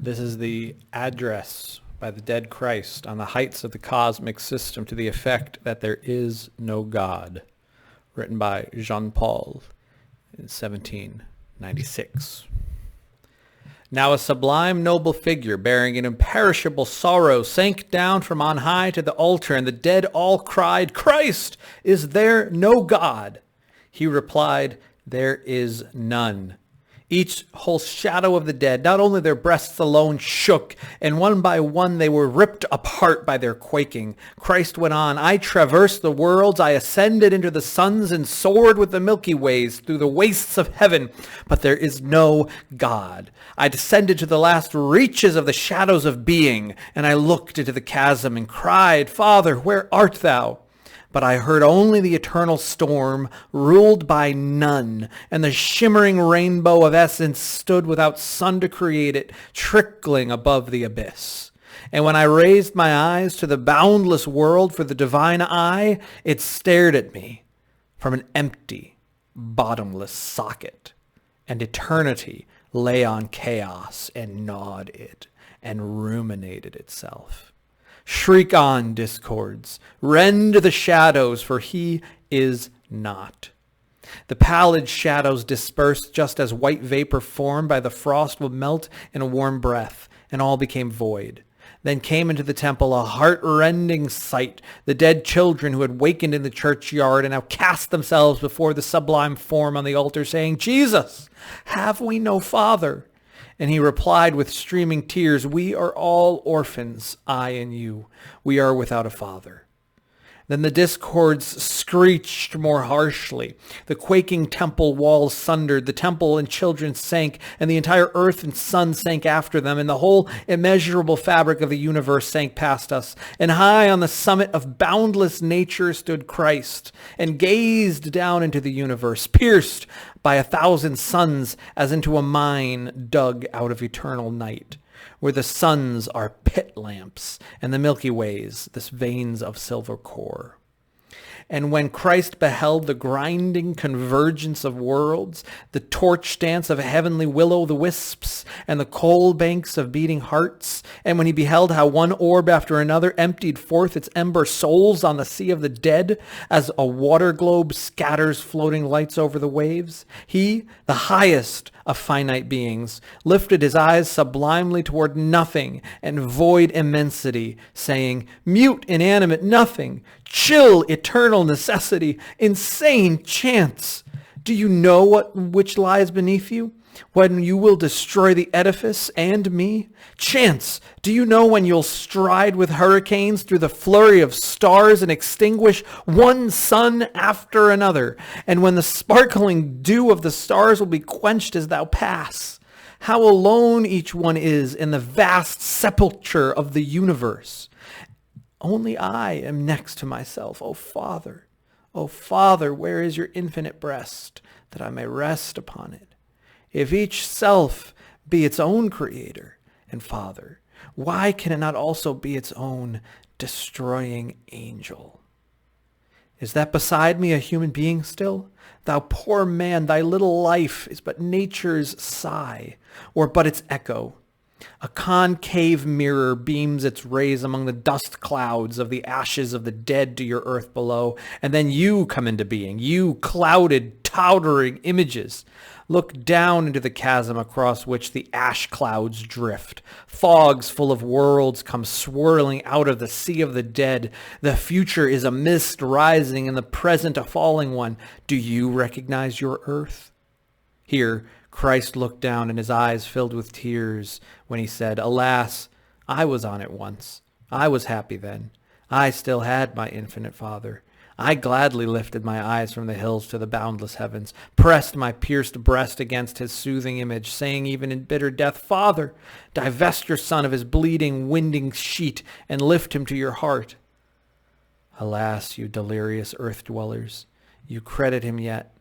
This is the address by the dead Christ on the heights of the cosmic system to the effect that there is no God, written by Jean-Paul in 1796. Now a sublime noble figure bearing an imperishable sorrow sank down from on high to the altar, and the dead all cried, "Christ, is there no God?" He replied, "There is none." Each whole shadow of the dead, not only their breasts alone shook, and one by one they were ripped apart by their quaking. Christ went on, "I traversed the worlds, I ascended into the suns, and soared with the Milky Ways through the wastes of heaven, but there is no God. I descended to the last reaches of the shadows of being, and I looked into the chasm and cried, 'Father, where art thou?' But I heard only the eternal storm, ruled by none, and the shimmering rainbow of essence stood without sun to create it, trickling above the abyss. And when I raised my eyes to the boundless world for the divine eye, it stared at me from an empty, bottomless socket, and eternity lay on chaos and gnawed it and ruminated itself. Shriek on, discords, rend the shadows, for he is not. The pallid shadows dispersed just as white vapor formed by the frost will melt in a warm breath, and all became void. Then came into the temple a heart-rending sight, the dead children who had wakened in the churchyard and now cast themselves before the sublime form on the altar, saying, "Jesus, have we no father?" And he replied with streaming tears, "We are all orphans, I and you. We are without a father." Then the discords screeched more harshly. The quaking temple walls sundered, the temple and children sank, and the entire earth and sun sank after them, and the whole immeasurable fabric of the universe sank past us. And high on the summit of boundless nature stood Christ, and gazed down into the universe, pierced by 1,000 suns as into a mine dug out of eternal night, where the suns are pit lamps, and the Milky Ways, the veins of silver core. And when Christ beheld the grinding convergence of worlds, the torch dance of heavenly will-o'-the-wisps, and the coal banks of beating hearts, and when he beheld how one orb after another emptied forth its ember souls on the sea of the dead, as a water globe scatters floating lights over the waves, he, the highest of finite beings, lifted his eyes sublimely toward nothing and void immensity, saying, "Mute, inanimate nothing, chill, eternal necessity, insane chance, do you know which lies beneath you, when you will destroy the edifice and me? Chance, do you know when you'll stride with hurricanes through the flurry of stars and extinguish one sun after another, and when the sparkling dew of the stars will be quenched as thou pass? How alone each one is in the vast sepulchre of the universe. Only I am next to myself. O Father, where is your infinite breast, that I may rest upon it? If each self be its own creator and father, why can it not also be its own destroying angel? Is that beside me a human being still? Thou poor man, thy little life is but nature's sigh, or but its echo. A concave mirror beams its rays among the dust clouds of the ashes of the dead to your earth below, and then you come into being, you clouded, towering images. Look down into the chasm across which the ash clouds drift. Fogs full of worlds come swirling out of the sea of the dead. The future is a mist rising and the present a falling one. Do you recognize your earth? Here, Christ looked down and his eyes filled with tears when he said, "Alas, I was on it once. I was happy then. I still had my infinite Father. I gladly lifted my eyes from the hills to the boundless heavens, pressed my pierced breast against his soothing image, saying even in bitter death, 'Father, divest your son of his bleeding, winding sheet, and lift him to your heart.' Alas, you delirious earth dwellers, you credit him yet.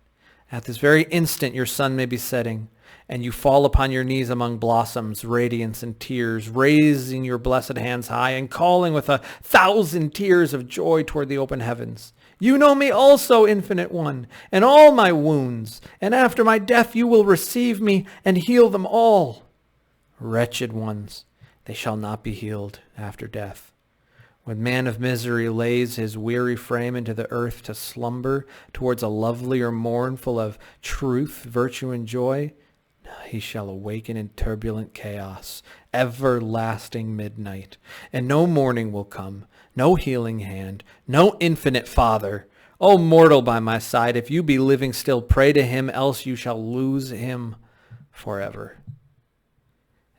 At this very instant your sun may be setting, and you fall upon your knees among blossoms, radiance, and tears, raising your blessed hands high and calling with 1,000 tears of joy toward the open heavens. You know me also, Infinite One, and all my wounds, and after my death you will receive me and heal them all. Wretched ones, they shall not be healed after death. When man of misery lays his weary frame into the earth to slumber towards a lovelier morn full of truth, virtue, and joy, he shall awaken in turbulent chaos, everlasting midnight, and no morning will come, no healing hand, no infinite Father. O mortal by my side, if you be living still, pray to him, else you shall lose him forever.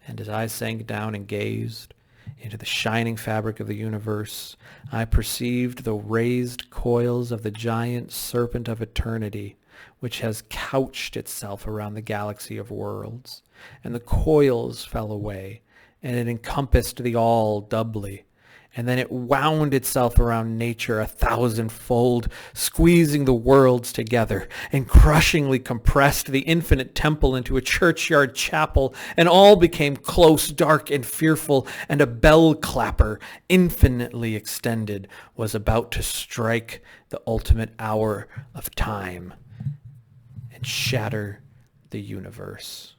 And as I sank down and gazed into the shining fabric of the universe, I perceived the raised coils of the giant serpent of eternity, which has couched itself around the galaxy of worlds. And the coils fell away, and it encompassed the all doubly. And then it wound itself around nature 1,000-fold, squeezing the worlds together, and crushingly compressed the infinite temple into a churchyard chapel, and all became close, dark, and fearful, and a bell clapper, infinitely extended, was about to strike the ultimate hour of time and shatter the universe.